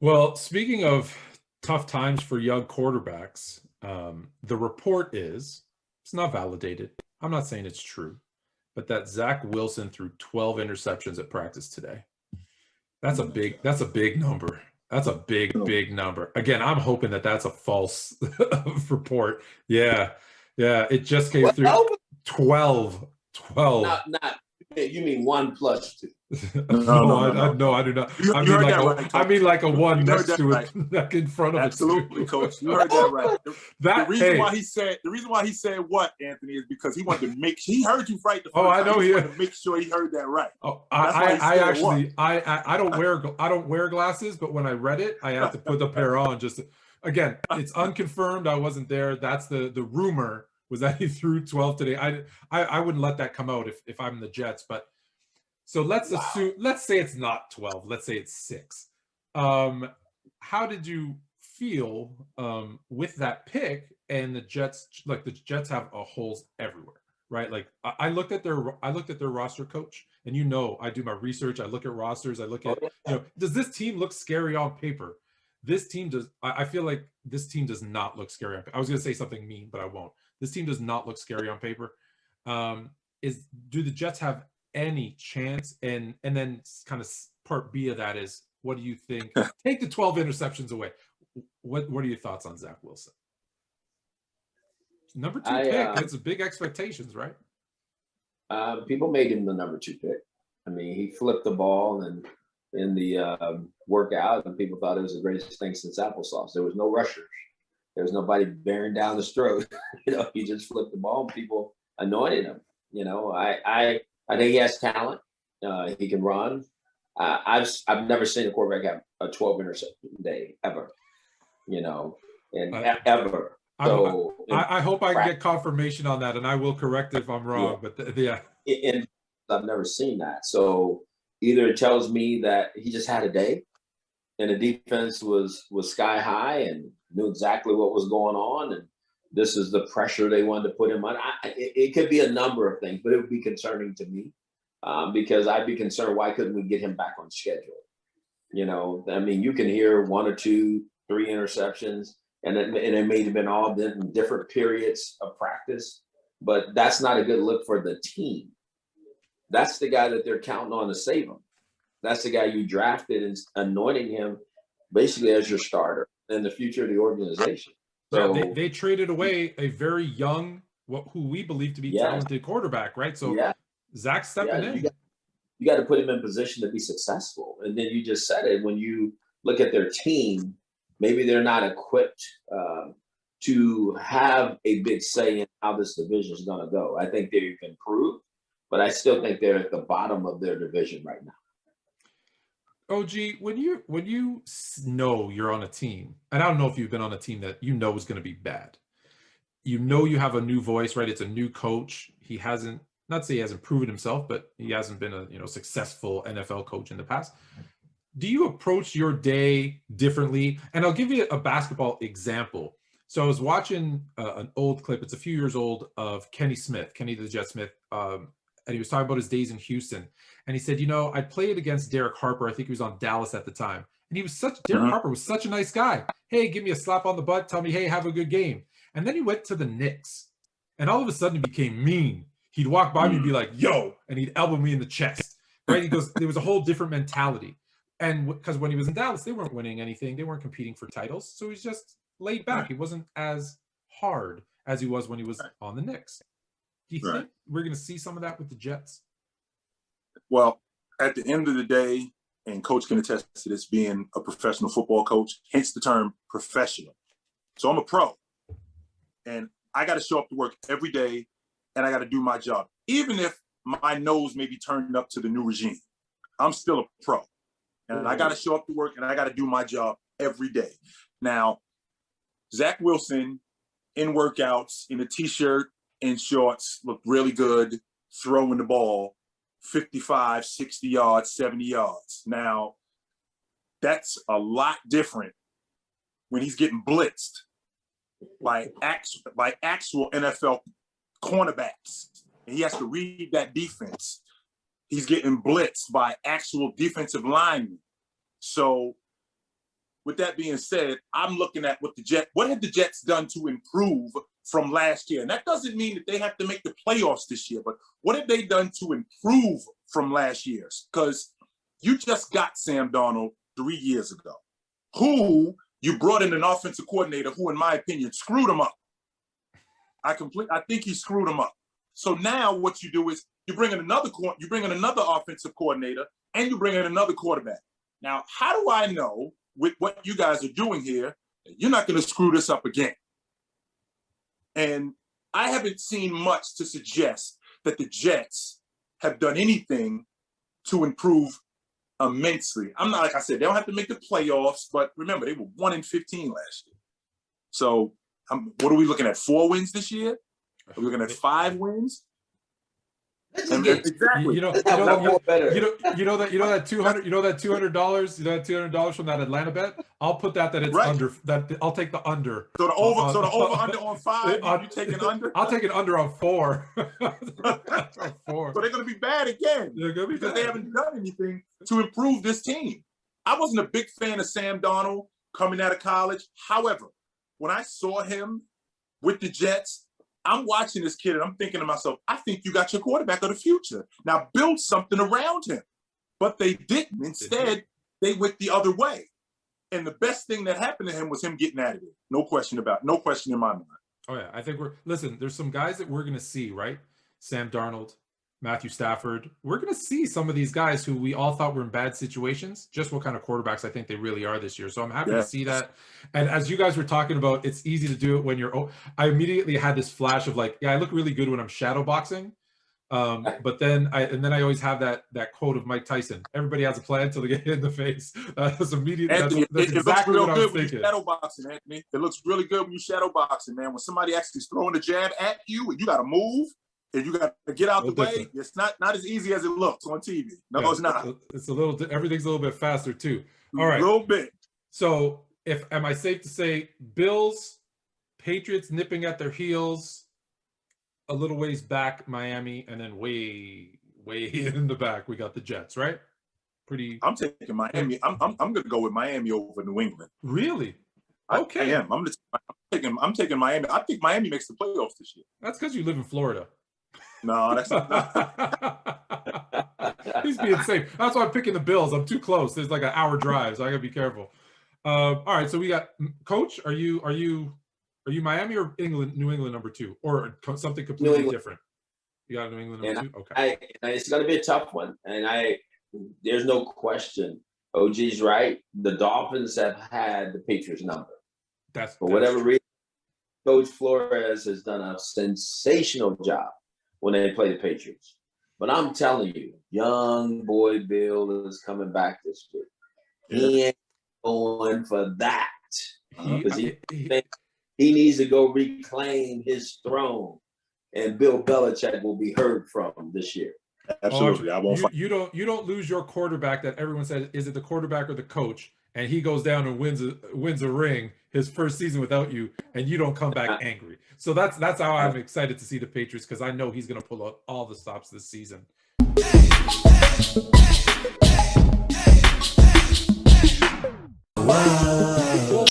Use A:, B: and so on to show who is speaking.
A: Well, speaking of tough times for young quarterbacks, the report is it's not validated. I'm not saying it's true, but that Zach Wilson threw 12 interceptions at practice today. That's a big number. That's a big number. Again, I'm hoping that that's a false report. Yeah. Yeah, it just came through
B: 12?
A: 12. 12.
B: Not. You mean 1 + 2?
A: No, I do not.
C: You
A: I mean
C: heard
A: like
C: that
A: a,
C: right,
A: I
C: Coach.
A: mean like a one
C: You heard
A: next
C: that
A: to
C: right.
A: it, like in front of
C: Absolutely,
A: it.
C: Coach. You heard that right.
A: That
C: the reason
A: hey,
C: why he said what, Anthony, is because he wanted to make he heard you right the first
A: oh, I
C: time.
A: know
C: He
A: he.
C: wanted to make sure he heard that right.
A: Oh,
C: That's why he
A: I
C: said
A: actually I don't wear glasses, but when I read it, I have to put the pair on. Again, it's unconfirmed. I wasn't there. That's the rumor was that he threw 12 today. I wouldn't let that come out if I'm the Jets, but. So let's say it's not 12. Let's say it's 6. How did you feel with that pick and the Jets? Like the Jets have holes everywhere, right? Like I looked at their roster, coach, and I do my research. I look at rosters. I look at does this team look scary on paper? This team does. I feel like this team does not look scary on paper. I was going to say something mean, but I won't. This team does not look scary on paper. Do the Jets have any chance? And then kind of part B of that is, what do you think? Take the 12 interceptions away. What are your thoughts on Zach Wilson? Number 2 pick. It's big expectations, right?
B: People made him the number 2 pick. I mean, he flipped the ball and in the workout, and people thought it was the greatest thing since applesauce. There was no rushers. There was nobody bearing down his throat. He just flipped the ball and people anointed him. I think he has talent. He can run. I've never seen a quarterback have a 12 interception day ever. Ever. So
A: I hope I can get confirmation on that, and I will correct it if I'm wrong.
B: Yeah.
A: But yeah,
B: and I've never seen that. So either it tells me that he just had a day, and the defense was sky high and knew exactly what was going on, and this is the pressure they wanted to put him on. It could be a number of things, but it would be concerning to me because I'd be concerned, why couldn't we get him back on schedule? I mean, you can hear 1 or 2, 3 interceptions, and it may have been all in different periods of practice, but that's not a good look for the team. That's the guy that they're counting on to save them. That's the guy you drafted and anointing him basically as your starter in the future of the organization. So
A: yeah, they traded away a very young, who we believe to be talented quarterback, right? So Zach's stepping in.
B: You got to put him in position to be successful. And then you just said it, when you look at their team, maybe they're not equipped to have a big say in how this division is going to go. I think they've improved, but I still think they're at the bottom of their division right now.
A: OG, when you know you're on a team, and I don't know if you've been on a team that is going to be bad. You have a new voice, right? It's a new coach. He hasn't, not say he hasn't proven himself, but he hasn't been a successful NFL coach in the past. Do you approach your day differently? And I'll give you a basketball example. So I was watching an old clip. It's a few years old, of Kenny the Jet Smith, and he was talking about his days in Houston. And he said, I played against Derek Harper. I think he was on Dallas at the time. And Derek Harper was such a nice guy. Hey, give me a slap on the butt. Tell me, hey, have a good game. And then he went to the Knicks. And all of a sudden he became mean. He'd walk by me and be like, yo, and he'd elbow me in the chest. Right? He goes, there was a whole different mentality. And because when he was in Dallas, they weren't winning anything. They weren't competing for titles. So he's just laid back. He wasn't as hard as he was when he was on the Knicks. Do you think we're going to see some of that with the Jets?
C: Well, at the end of the day, and Coach can attest to this, being a professional football coach, hence the term professional. So I'm a pro, and I got to show up to work every day, and I got to do my job. Even if my nose may be turned up to the new regime, I'm still a pro. And I got to show up to work, and I got to do my job every day. Now, Zach Wilson in workouts, in a T-shirt and shorts, looked really good, throwing the ball 55, 60 yards, 70 yards. Now, that's a lot different when he's getting blitzed by actual NFL cornerbacks. And he has to read that defense. He's getting blitzed by actual defensive linemen. So with that being said, I'm looking at what have the Jets done to improve from last year? And that doesn't mean that they have to make the playoffs this year, but what have they done to improve from last year's? Because you just got Sam Darnold 3 years ago, who you brought in an offensive coordinator who, in my opinion, screwed him up. I think he screwed him up. So now what you do is you bring in another offensive coordinator and you bring in another quarterback. Now, how do I know with what you guys are doing here, you're not going to screw this up again? And I haven't seen much to suggest that the Jets have done anything to improve immensely. I'm not, like I said, they don't have to make the playoffs, but remember, they were 1-15 last year. So what are we looking at? 4 wins this year? Are we looking at 5 wins? Exactly.
A: You know that $200 from that Atlanta bet. I'll put that it's
C: right.
A: Under. That I'll take the under.
C: So the over under on 5. You take an under.
A: I'll take an under on 4. 4.
C: So they're going to be bad again.
A: They're going to be
C: because
A: bad.
C: They haven't done anything to improve this team. I wasn't a big fan of Sam Darnold coming out of college. However, when I saw him with the Jets, I'm watching this kid and I'm thinking to myself, I think you got your quarterback of the future. Now build something around him. But they didn't. Instead, they went the other way. And the best thing that happened to him was him getting out of it. No question in my mind.
A: Oh, yeah. I think there's some guys that we're going to see, right? Sam Darnold, Matthew Stafford. We're going to see some of these guys who we all thought were in bad situations, just what kind of quarterbacks I think they really are this year. So I'm happy to see that. And as you guys were talking about, it's easy to do it when I immediately had this flash of like, yeah, I look really good when I'm shadow boxing. But then I always have that quote of Mike Tyson. Everybody has a plan until they get hit in the face. That's immediately.
C: Anthony,
A: that's exactly what I was thinking.
C: Shadow boxing, Anthony. It looks really good when you shadow boxing, man. When somebody actually is throwing a jab at you and you got to move and you got to get out the way, it's not as easy as it looks on TV. No, it's not.
A: It's a little. Everything's a little bit faster too. All right,
C: a little bit.
A: So, am I safe to say Bills, Patriots nipping at their heels? A little ways back, Miami, and then way in the back, we got the Jets, right?
C: I'm taking Miami. I'm going to go with Miami over New England.
A: Really? Okay.
C: I am. I'm taking Miami. I think Miami makes the playoffs this year.
A: That's because you live in Florida.
C: No, that's not.
A: He's being safe. That's why I'm picking the Bills. I'm too close. There's like an hour drive, so I gotta be careful. All right, so we got Coach. Are you Miami or New England number 2, or something completely different? You got New England number 2? Okay.
B: It's going to be a tough one. And there's no question. OG's right. The Dolphins have had the Patriots number. For whatever reason, Coach Flores has done a sensational job when they play the Patriots. But I'm telling you, young boy Bill is coming back this week. He ain't going for that. Because he needs to go reclaim his throne, and Bill Belichick will be heard from this year.
C: Absolutely, I won't.
A: You don't lose your quarterback that everyone says, is it the quarterback or the coach? And he goes down and wins a ring his first season without you, and you don't come back angry. So that's how I'm excited to see the Patriots, because I know he's going to pull out all the stops this season.